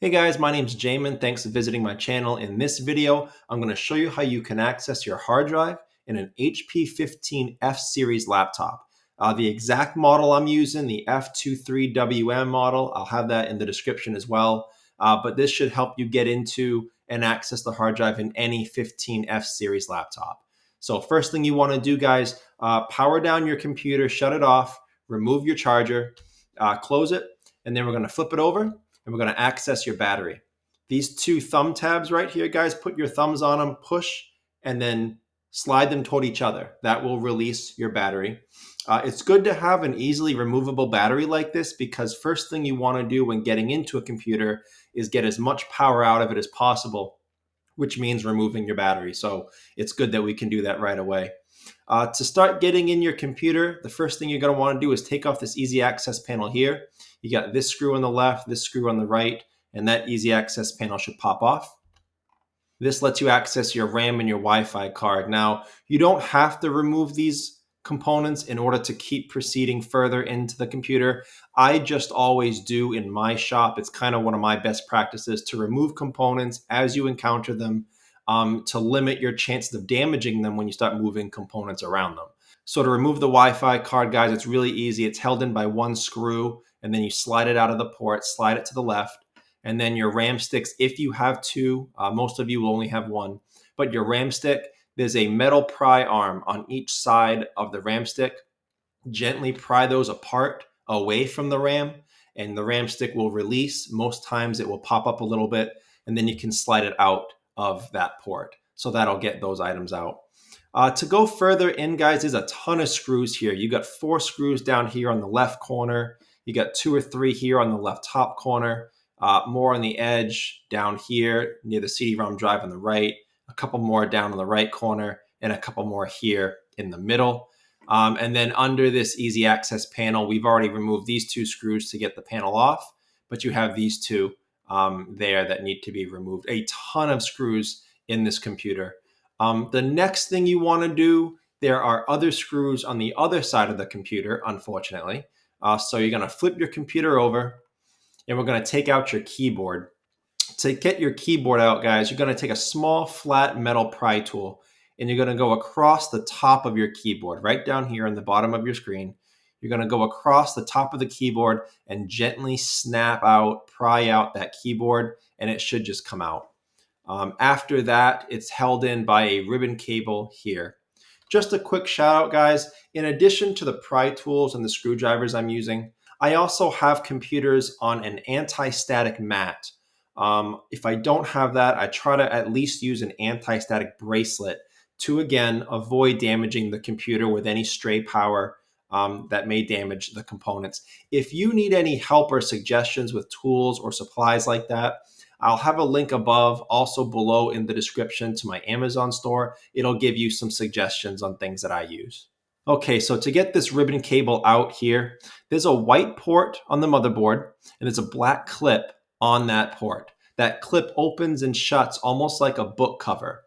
Hey guys, my name's Jamin. Thanks for visiting my channel. In this video, I'm going to show you how you can access your hard drive in an HP 15F series laptop. The exact model I'm using, the F23WM model, I'll have that in the description as well. But this should help you get into and access the hard drive in any 15F series laptop. So first thing you want to do, guys, power down your computer, shut it off, remove your charger, close it, and then we're going to flip it over and we're going to access your battery. These two thumb tabs right here, guys, put your thumbs on them, push, and then slide them toward each other. That will release your battery. It's good to have an easily removable battery like this because first thing you want to do when getting into a computer is get as much power out of it as possible, which means removing your battery. So it's good that we can do that right away. To start getting in your computer, the first thing you're going to want to do is take off this easy access panel here. You got this screw on the left, this screw on the right, and that easy access panel should pop off. This lets you access your RAM and your Wi-Fi card. Now, you don't have to remove these components in order to keep proceeding further into the computer. I just always do in my shop. It's kind of one of my best practices to remove components as you encounter them to limit your chances of damaging them when you start moving components around them. So to remove the Wi-Fi card, guys, it's really easy. It's held in by one screw, and then you slide it out of the port, slide it to the left, and then your RAM sticks, if you have two, most of you will only have one, but your RAM stick, there's a metal pry arm on each side of the RAM stick. Gently pry those apart away from the RAM, and the RAM stick will release. Most times it will pop up a little bit, and then you can slide it out of that port. So that'll get those items out. To go further in, guys, there's a ton of screws here. You got 4 screws down here on the left corner. You got 2 or 3 here on the left top corner. More on the edge down here near the CD-ROM drive on the right. A couple more down on the right corner, and a couple more here in the middle. And then under this easy access panel, we've already removed these 2 screws to get the panel off, but you have these 2 there that need to be removed. A ton of screws in this computer. The next thing you want to do, there are other screws on the other side of the computer, unfortunately. So you're going to flip your computer over, and we're going to take out your keyboard. To get your keyboard out, guys, you're going to take a small flat metal pry tool, and you're going to go across the top of your keyboard, right down here on the bottom of your screen. You're going to go across the top of the keyboard and gently snap out, pry out that keyboard, and it should just come out. After that, it's held in by a ribbon cable here. Just a quick shout out, guys. In addition to the pry tools and the screwdrivers I'm using, I also have computers on an anti-static mat. If I don't have that, I try to at least use an anti-static bracelet to, again, avoid damaging the computer with any stray power that may damage the components. If you need any help or suggestions with tools or supplies like that, I'll have a link above, also below in the description to my Amazon store. It'll give you some suggestions on things that I use. Okay, so to get this ribbon cable out here, there's a white port on the motherboard, and there's a black clip on that port. That clip opens and shuts almost like a book cover.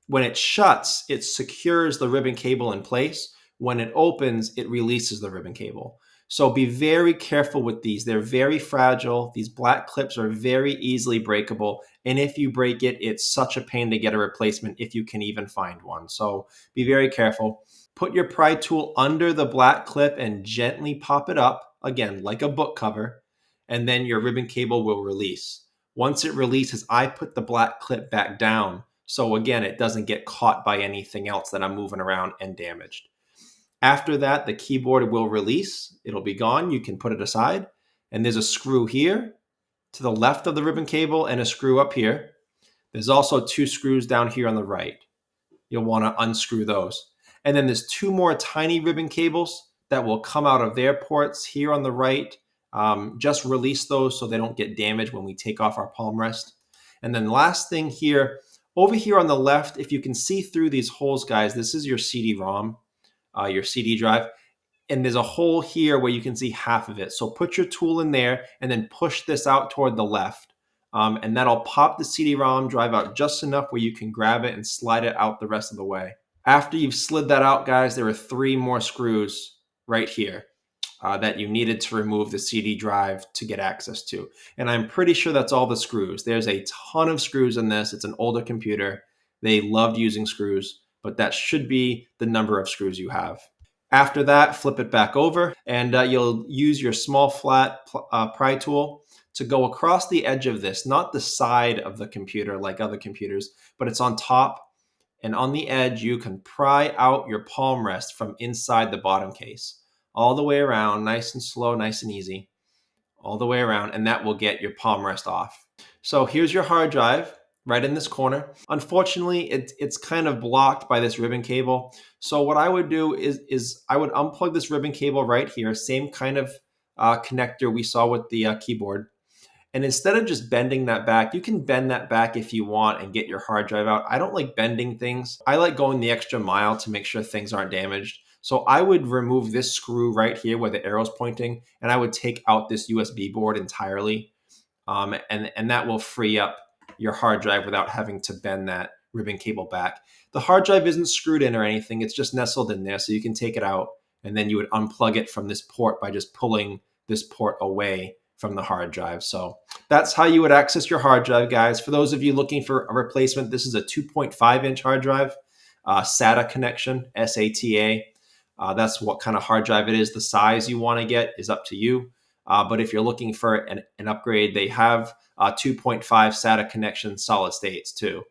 When it shuts, it secures the ribbon cable in place. When it opens, it releases the ribbon cable. So be very careful with these. They're very fragile. These black clips are very easily breakable. And if you break it, it's such a pain to get a replacement if you can even find one. So be very careful. Put your pry tool under the black clip and gently pop it up, again, like a book cover, and then your ribbon cable will release. Once it releases, I put the black clip back down. So again, it doesn't get caught by anything else that I'm moving around and damaged. After that, the keyboard will release. It'll be gone. You can put it aside. And there's a screw here to the left of the ribbon cable and a screw up here. There's also 2 screws down here on the right. You'll want to unscrew those. And then there's 2 more tiny ribbon cables that will come out of their ports here on the right. Just release those so they don't get damaged when we take off our palm rest. And then last thing here, over here on the left, if you can see through these holes, guys, this is your CD-ROM. Your CD drive, and there's a hole here where you can see half of it. So put your tool in there and then push this out toward the left, and that'll pop the CD-ROM drive out just enough where you can grab it and slide it out the rest of the way. After you've slid that out, guys, there are 3 more screws right here. that you needed to remove the CD drive to get access to. And I'm pretty sure that's all the screws. There's a ton of screws in this. It's an older computer. They loved using screws, but that should be the number of screws you have. After that, flip it back over, and you'll use your small flat pry tool to go across the edge of this, not the side of the computer like other computers, but it's on top. And on the edge, you can pry out your palm rest from inside the bottom case, all the way around, nice and slow, nice and easy, all the way around, and that will get your palm rest off. So here's your hard drive right in this corner. Unfortunately, it's kind of blocked by this ribbon cable. So what I would do is I would unplug this ribbon cable right here, same kind of connector we saw with the keyboard. And instead of just bending that back, you can bend that back if you want and get your hard drive out. I don't like bending things. I like going the extra mile to make sure things aren't damaged. So I would remove this screw right here where the arrow's pointing, and I would take out this USB board entirely. And that will free up your hard drive without having to bend that ribbon cable back. The hard drive isn't screwed in or anything. It's just nestled in there, so you can take it out, and then you would unplug it from this port by just pulling this port away from the hard drive. So that's how you would access your hard drive, guys. For those of you looking for a replacement, this is a 2.5-inch hard drive, SATA connection, SATA. That's what kind of hard drive it is. The size you want to get is up to you. But if you're looking for an upgrade, they have 2.5 SATA connection solid states too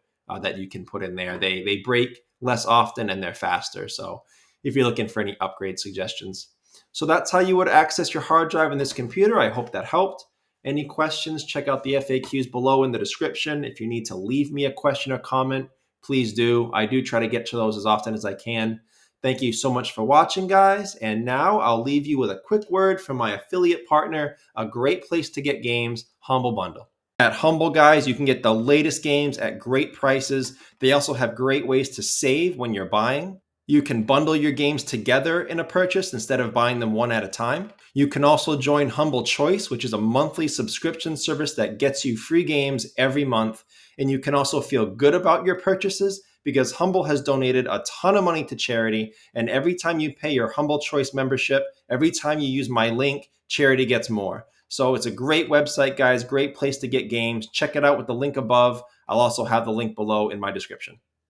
that you can put in there. They break less often and they're faster. So if you're looking for any upgrade suggestions. So that's how you would access your hard drive in this computer. I hope that helped. Any questions, check out the FAQs below in the description. If you need to leave me a question or comment, please do. I do try to get to those as often as I can. Thank you so much for watching, guys. And now I'll leave you with a quick word from my affiliate partner, a great place to get games, Humble Bundle. At Humble, guys, you can get the latest games at great prices. They also have great ways to save when you're buying. You can bundle your games together in a purchase instead of buying them one at a time. You can also join Humble Choice, which is a monthly subscription service that gets you free games every month. And you can also feel good about your purchases because Humble has donated a ton of money to charity. And every time you pay your Humble Choice membership, every time you use my link, charity gets more. So it's a great website, guys, great place to get games. Check it out with the link above. I'll also have the link below in my description.